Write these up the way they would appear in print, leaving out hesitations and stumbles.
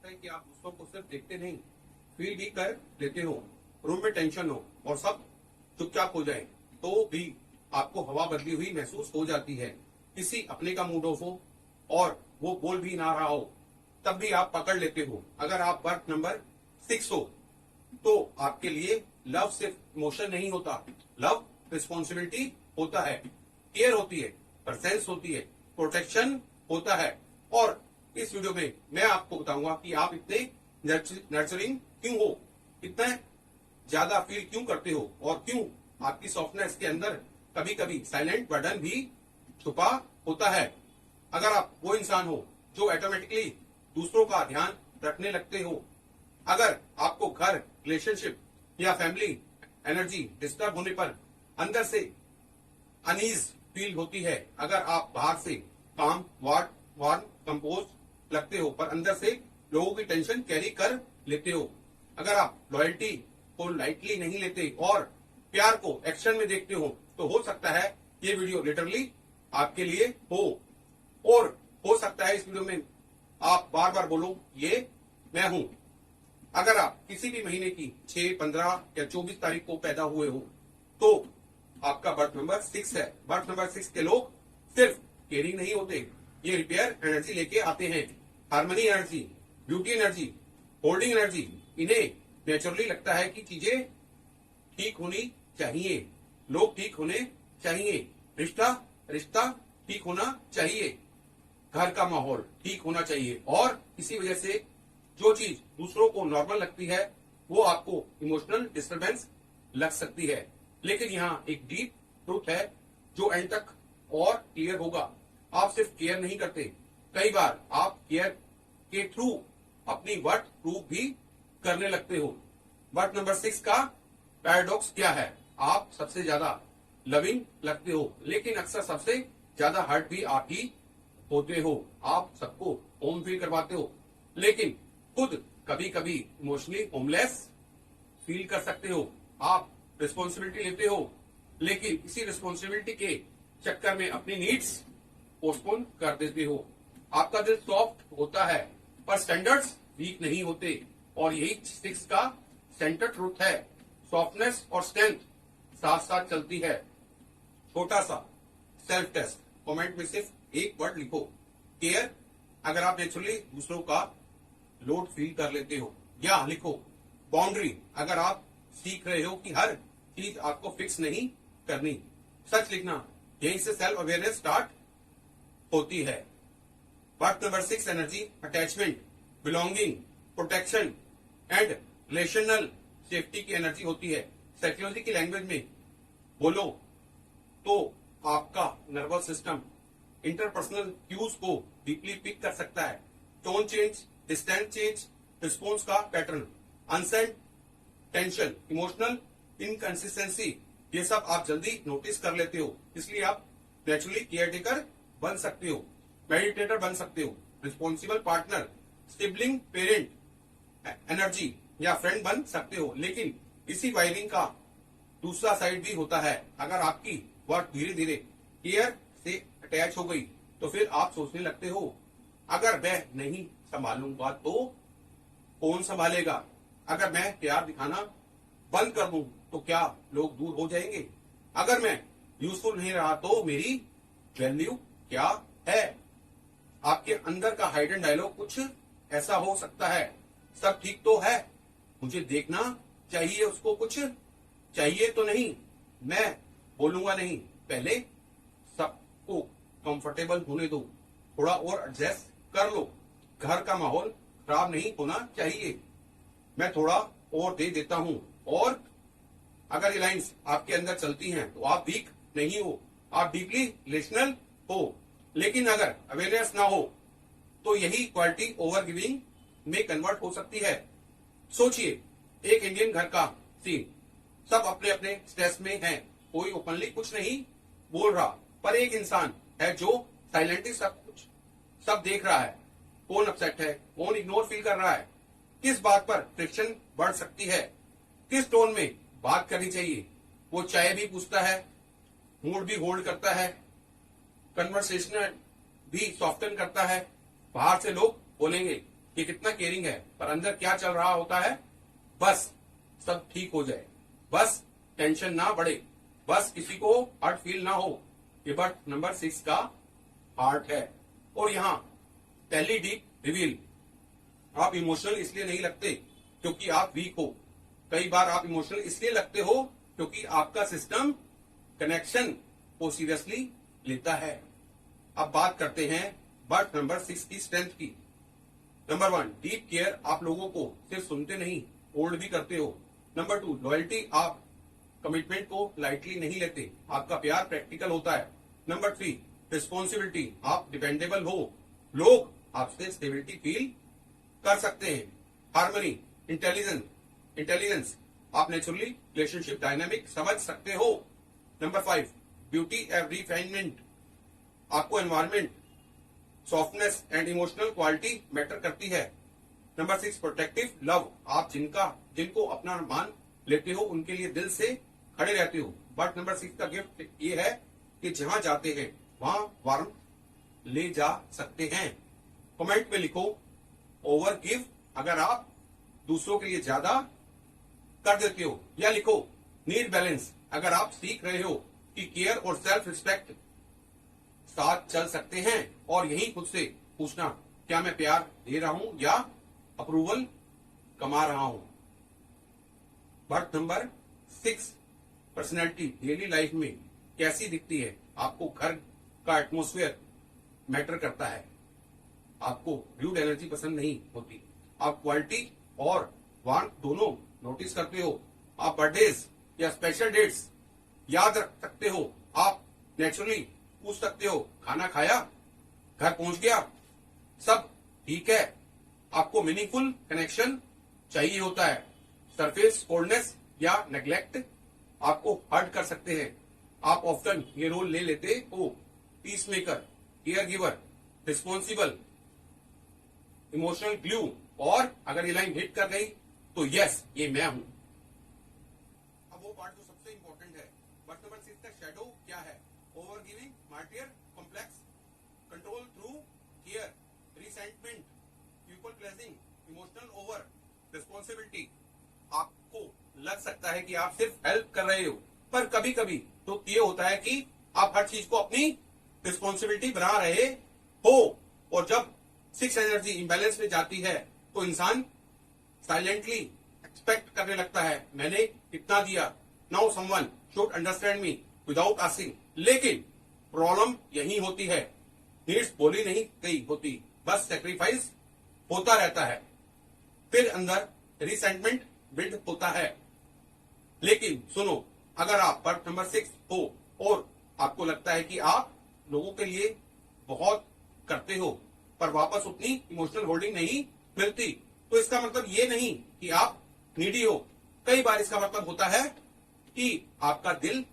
लगता है कि आप दूसरों को सिर्फ देखते नहीं, फील भी कर लेते हो। रूम में टेंशन हो और सब चुपचाप हो जाए तो भी आपको हवा बदली हुई महसूस हो जाती है। किसी अपने का मूड ऑफ हो और वो बोल भी ना रहा हो, तब भी आप पकड़ लेते हो। अगर आप बर्थ नंबर 6 हो तो आपके लिए लव सिर्फ इमोशन नहीं होता, लव रिस्पॉन्सिबिलिटी होता है, केयर होती है, प्रेजेंस होती है, प्रोटेक्शन होता है। और इस वीडियो में मैं आपको बताऊंगा कि आप इतने नर्चरिंग क्यों हो, इतना ज्यादा फील क्यों करते हो और क्यों आपकी सॉफ्टनेस के अंदर कभी कभी साइलेंट बर्डन भी छुपा होता है। अगर आप वो इंसान हो जो ऑटोमेटिकली दूसरों का ध्यान रखने लगते हो, अगर आपको घर, रिलेशनशिप या फैमिली एनर्जी डिस्टर्ब होने पर अंदर से अनईज फील होती है, अगर आप बाहर से काम, वार्म, कंपोज लगते हो पर अंदर से लोगों की टेंशन कैरी कर लेते हो, अगर आप लॉयल्टी को लाइटली नहीं लेते और प्यार को एक्शन में देखते हो, तो हो सकता है ये वीडियो लिटरली आपके लिए हो। और हो सकता है इस वीडियो में आप बार बार बोलो ये मैं हूं। अगर आप किसी भी महीने की 6, 15 या 24 तारीख को पैदा हुए हो तो आपका बर्थ नंबर 6 है। बर्थ नंबर 6 के लोग सिर्फ केयरिंग नहीं होते, ये रिपेयर एनर्जी लेके आते हैं। Harmony energy, beauty energy, holding energy. इन्हें नेचुरली लगता है कि चीजें ठीक होनी चाहिए, लोग ठीक होने चाहिए, रिश्ता ठीक होना चाहिए, घर का माहौल ठीक होना चाहिए। और इसी वजह से जो चीज दूसरों को नॉर्मल लगती है वो आपको इमोशनल डिस्टरबेंस लग सकती है। लेकिन यहाँ एक डीप ट्रूथ है जो एंड तक और क्लियर होगा। आप सिर्फ केयर नहीं करते, कई बार आप केयर के थ्रू अपनी वर्थ प्रूव भी करने लगते हो। बर्थ नंबर 6 का पैराडॉक्स क्या है? आप सबसे ज्यादा लविंग लगते हो लेकिन अक्सर सबसे ज्यादा हर्ट भी आप ही होते हो। आप सबको होम फील करवाते हो लेकिन खुद कभी कभी इमोशनली होमलेस फील कर सकते हो। आप रिस्पॉन्सिबिलिटी लेते हो लेकिन इसी रिस्पॉन्सिबिलिटी के चक्कर में अपनी नीड्स पोस्टपोन कर देते हो। आपका दिल सॉफ्ट होता है पर स्टैंडर्ड्स वीक नहीं होते। और यही 6 का सेंटर ट्रूथ है। सॉफ्टनेस और स्ट्रेंथ साथ साथ चलती है। छोटा सा सेल्फ टेस्ट, कमेंट में सिर्फ एक वर्ड लिखो, केयर। अगर आप नेचुरली दूसरों का लोड फील कर लेते हो, या लिखो बाउंड्री, अगर आप सीख रहे हो कि हर चीज आपको फिक्स नहीं करनी। सच लिखना, यहीं से सेल्फ अवेयरनेस स्टार्ट होती है। Birth number 6 energy attachment, belonging, protection and relational safety की एनर्जी होती है। साइकोलॉजी की लैंग्वेज में बोलो तो आपका नर्वस सिस्टम इंटरपर्सनल क्यूज को डीपली पिक कर सकता है। Tone change, distance change, response का pattern, unsaid tension, emotional inconsistency, ये सब आप जल्दी नोटिस कर लेते हो। इसलिए आप नेचुरली केयरटेकर बन सकते हो, मेडिटेटर बन सकते हो, responsible partner, sibling, parent energy या फ्रेंड बन सकते हो। लेकिन इसी वायरिंग का दूसरा साइड भी होता है। अगर आपकी वर्क धीरे धीरे केयर से अटैच हो गई तो फिर आप सोचने लगते हो अगर मैं नहीं संभालूंगा तो कौन संभालेगा? अगर मैं प्यार दिखाना बंद कर दूं तो क्या लोग दूर हो जाएंगे? अगर मैं यूजफुल नहीं रहा तो मेरी वैल्यू क्या है? आपके अंदर का हाइडन डायलॉग कुछ ऐसा हो सकता है, सब ठीक तो है, मुझे देखना चाहिए, उसको कुछ चाहिए तो नहीं, मैं बोलूंगा नहीं, पहले सबको कंफर्टेबल होने दो, थोड़ा और एडजस्ट कर लो, घर का माहौल खराब नहीं होना चाहिए, मैं थोड़ा और दे देता हूं। और अगर ये लाइंस आपके अंदर चलती हैं तो आप वीक नहीं हो, आप डीपली रिलेशनल हो। लेकिन अगर अवेयरनेस ना हो तो यही क्वालिटी ओवर गिविंग में कन्वर्ट हो सकती है। सोचिए एक इंडियन घर का सीन, सब अपने अपने स्ट्रेस में हैं, कोई ओपनली कुछ नहीं बोल रहा, पर एक इंसान है जो साइलेंटली सब देख रहा है। कौन अपसेट है, कौन इग्नोर फील कर रहा है, किस बात पर फ्रिक्शन बढ़ सकती है, किस टोन में बात करनी चाहिए। वो चाय भी पूछता है, मूड भी होल्ड करता है, कन्वर्सेशन भी सॉफ्टन करता है। बाहर से लोग बोलेंगे कि कितना केयरिंग है, पर अंदर क्या चल रहा होता है, बस सब ठीक हो जाए, बस टेंशन ना बढ़े, बस किसी को हर्ट फील ना हो। ये बर्थ नंबर 6 का हार्ट है। और यहाँ पहली डीप रिवील, आप इमोशनल इसलिए नहीं लगते क्योंकि आप वीक हो। कई बार आप इमोशनल इसलिए लगते हो क्योंकि आपका सिस्टम कनेक्शन को सीरियसली लेता है। अब बात करते हैं बर्थ नंबर 6 की स्ट्रेंथ की। नंबर 1, डीप केयर, आप लोगों को सिर्फ सुनते नहीं, होल्ड भी करते हो। नंबर 2, लॉयल्टी, आप कमिटमेंट को लाइटली नहीं लेते, आपका प्यार प्रैक्टिकल होता है। नंबर 3, रिस्पॉन्सिबिलिटी, आप डिपेंडेबल हो, लोग आपसे स्टेबिलिटी फील कर सकते हैं। हार्मनी, इंटेलिजेंस, आप नेचुरली रिलेशनशिप डायनामिक समझ सकते हो। नंबर 5, ब्यूटी एंड रिफाइनमेंट, आपको environment, softness and emotional quality matter करती है। नंबर 6, प्रोटेक्टिव लव, आप जिनको अपना मान लेते हो उनके लिए दिल से खड़े रहते हो। बट नंबर 6 का गिफ्ट ये है कि जहां जाते हैं वहां वार्म ले जा सकते हैं। कमेंट में लिखो ओवर गिव, अगर आप दूसरों के लिए ज्यादा कर देते हो, या लिखो नीड बैलेंस, अगर आप सीख रहे हो कि केयर और सेल्फ रिस्पेक्ट साथ चल सकते हैं। और यही खुद से पूछना, क्या मैं प्यार दे रहा हूं या अप्रूवल कमा रहा हूं। Birth number 6, personality, daily life में कैसी दिखती है, आपको घर का एटमोस्फेयर मैटर करता है, आपको ब्यूड एनर्जी पसंद नहीं होती, आप क्वालिटी और वार्म दोनों नोटिस करते हो, आप बर्थडेज या स्पेशल डेट्स याद रख सकते हो, आप नेचुरली पूछ सकते हो खाना खाया, घर पहुंच गया, सब ठीक है। आपको मीनिंगफुल कनेक्शन चाहिए होता है, सरफेस कोल्डनेस या नेग्लेक्ट आपको हर्ट कर सकते हैं। आप ऑफ्टन ये रोल ले लेते हो, peace maker, care giver, responsible, emotional glue, और अगर ये लाइन हिट कर गई तो यस, ये मैं हूं। अब वो पार्ट जो सबसे इंपॉर्टेंट है, बर्थ नंबर 6 का शैडो क्या है, over giving, martyr complex, control through care, resentment, people pledging, emotional over responsibility. आपको लग सकता है कि आप सिर्फ हेल्प कर रहे हो, पर कभी कभी तो ये होता है कि आप हर चीज को अपनी रिस्पॉन्सिबिलिटी बना रहे हो। और जब 6 एनर्जी इंबैलेंस में जाती है तो इंसान साइलेंटली एक्सपेक्ट करने लगता है, मैंने इतना दिया, now someone should understand me without asking. लेकिन प्रॉब्लम यही होती है, नीड्स बोली नहीं गई होती, बस सेक्रीफाइस होता रहता है, फिर अंदर रिसेंटमेंट बिल्ड होता है। लेकिन सुनो, अगर आप बर्थ नंबर 6 हो और आपको लगता है कि आप लोगों के लिए बहुत करते हो पर वापस उतनी इमोशनल होल्डिंग नहीं मिलती, तो इसका मतलब ये नहीं कि आप नीडी हो। कई बार इसका मतलब होता है कि आपका दिल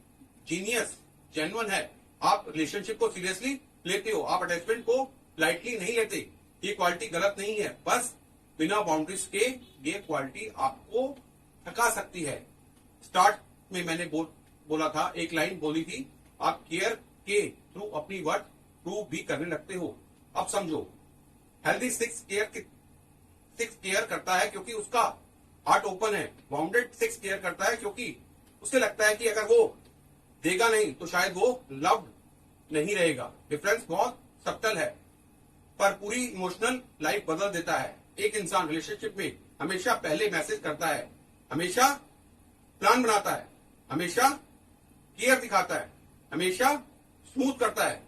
जीनियस, जेन्युइन है, आप रिलेशनशिप को सीरियसली लेते हो, आप अटैचमेंट को लाइटली नहीं लेते। ये क्वालिटी गलत नहीं है, बस बिना बाउंड्रीज के ये क्वालिटी आपको थका सकती है। स्टार्ट में मैंने बोला था, एक लाइन बोली थी, आप केयर के थ्रू अपनी वर्थ प्रूव भी करने लगते हो। अब समझो, हेल्दी 6 केयर करता है क्योंकि उसका हार्ट ओपन है, बाउंडेड 6 केयर करता है क्योंकि उसे लगता है कि अगर वो देगा नहीं तो शायद वो लव्ड नहीं रहेगा। डिफरेंस बहुत सब्टल है पर पूरी इमोशनल लाइफ बदल देता है। एक इंसान रिलेशनशिप में हमेशा पहले मैसेज करता है, हमेशा प्लान बनाता है, हमेशा केयर दिखाता है, हमेशा स्मूथ करता है।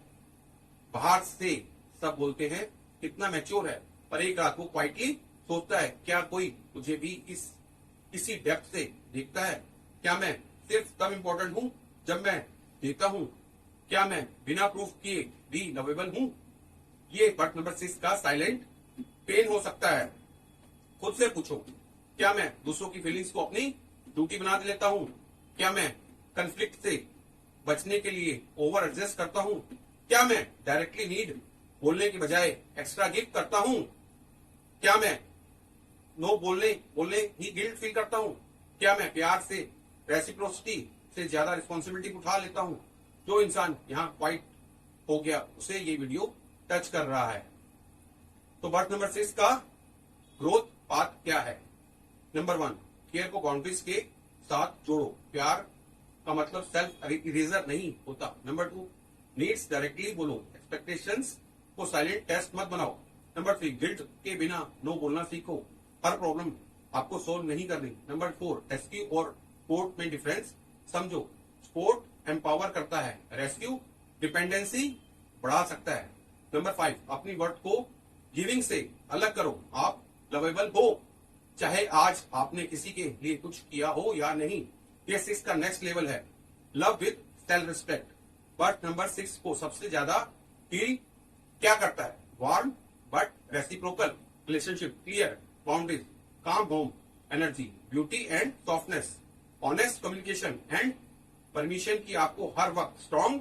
बाहर से सब बोलते हैं कितना मैच्योर है, पर एक रात वो क्वाइटली सोचता है, क्या कोई मुझे भी इसी डेप्थ से देखता है? क्या मैं सिर्फ तब इम्पोर्टेंट हूं जब मैं देता हूं? क्या मैं बिना प्रूफ किए भी लवेबल हूं? ये बर्थ नंबर 6 का साइलेंट पेन हो सकता है। खुद से पूछो, क्या मैं दूसरों की फीलिंग्स को अपनी ड्यूटी बना लेता हूं? क्या मैं कन्फ्लिक्ट से बचने के लिए ओवर एडजस्ट करता हूं? क्या मैं डायरेक्टली नीड बोलने की बजाय एक्स्ट्रा गिव करता हूं? क्या मैं नो बोलने ही गिल्ट फील करता हूं? क्या मैं प्यार से, रेसिप्रोसिटी से ज्यादा रिस्पॉन्सिबिलिटी उठा लेता हूं? जो इंसान यहाँ क्वाइट हो गया उसे ये वीडियो टच कर रहा है। तो बर्थ नंबर 6 का ग्रोथ पाथ क्या है। नंबर 1, केयर को बाउंड्रीज के साथ जोड़ो। प्यार का मतलब सेल्फ इरेजर नहीं होता। नंबर 2, नीड्स डायरेक्टली बोलो। एक्सपेक्टेशंस को साइलेंट टेस्ट मत बनाओ। नंबर 3, गिल्ट के बिना नो बोलना सीखो। हर प्रॉब्लम आपको सोल्व नहीं करनी। नंबर 4, रेस्क्यू और सपोर्ट में डिफरेंस समझो। सपोर्ट एम्पावर करता है, रेस्क्यू डिपेंडेंसी बढ़ा सकता है। नंबर 5, अपनी वर्थ को गिविंग से अलग करो। आप लवेबल हो, चाहे आज आपने किसी के लिए कुछ किया हो या नहीं। ये 6 का नेक्स्ट लेवल है, love with self respect. But number 6 को सबसे ज्यादा हील क्या करता है? Warm but reciprocal relationship, clear boundaries, calm home energy, beauty and softness, honest communication and permission की आपको हर वक्त स्ट्रॉन्ग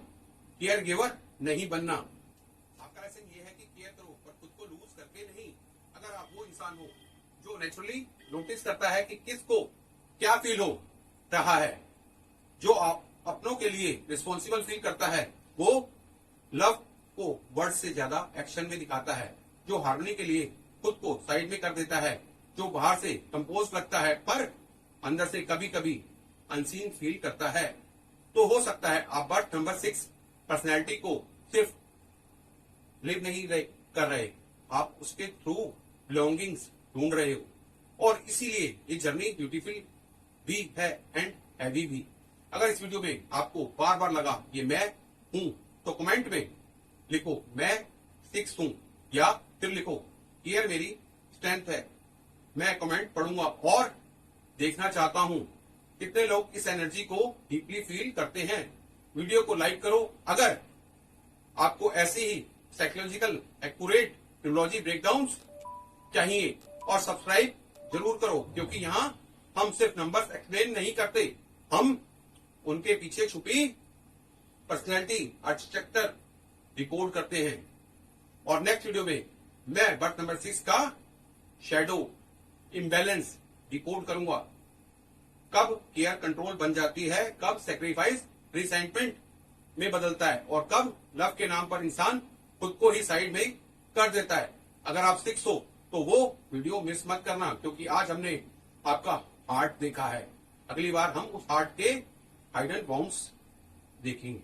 केयर गिवर नहीं बनना। आपका लेसन ये है कि केयर करो पर खुद को लूज करके नहीं। अगर आप वो इंसान हो जो नेचुरली नोटिस करता है कि किसको क्या फील हो रहा है, जो आप अपनों के लिए रिस्पॉन्सिबल फील करता है, वो लव को वर्ड से ज्यादा एक्शन में दिखाता है, जो हारने के लिए खुद को साइड में कर देता है, जो बाहर से कंपोज लगता है पर अंदर से कभी कभी अनसीन फील करता है। तो हो सकता है आप बर्थ नंबर 6 पर्सनैलिटी को सिर्फ लिव नहीं कर रहे, आप उसके थ्रू बिलोंगिंग्स ढूंढ रहे हो। और इसीलिए ये जर्नी ब्यूटीफुल भी है एंड हैवी भी। अगर इस वीडियो में आपको बार बार लगा ये मैं हूं, तो कमेंट में लिखो मैं 6 हूं, या फिर लिखो केयर मेरी स्ट्रेंथ है। मैं कमेंट पढ़ूंगा और देखना चाहता हूं कितने लोग इस एनर्जी को डीपली फील करते हैं। वीडियो को लाइक करो अगर आपको ऐसी ही साइकोलॉजिकल एक्यूरेट न्यूरोलॉजी ब्रेकडाउन्स चाहिए, और सब्सक्राइब जरूर करो, क्योंकि यहाँ हम सिर्फ नंबर्स एक्सप्लेन नहीं करते, हम उनके पीछे छुपी पर्सनैलिटी आर्किटेक्चर डिकोड करते हैं। और नेक्स्ट वीडियो में मैं बर्थ नंबर 6 का शैडो इम्बैलेंस डिकोड करूंगा। कब केयर कंट्रोल बन जाती है, कब सेक्रीफाइस रिसेंटमेंट में बदलता है, और कब लव के नाम पर इंसान खुद को ही साइड में कर देता है। अगर आप 6 हो तो वो वीडियो मिस मत करना, क्योंकि आज हमने आपका हार्ट देखा है, अगली बार हम उस हार्ट के हाइडन बाउंड्स देखेंगे।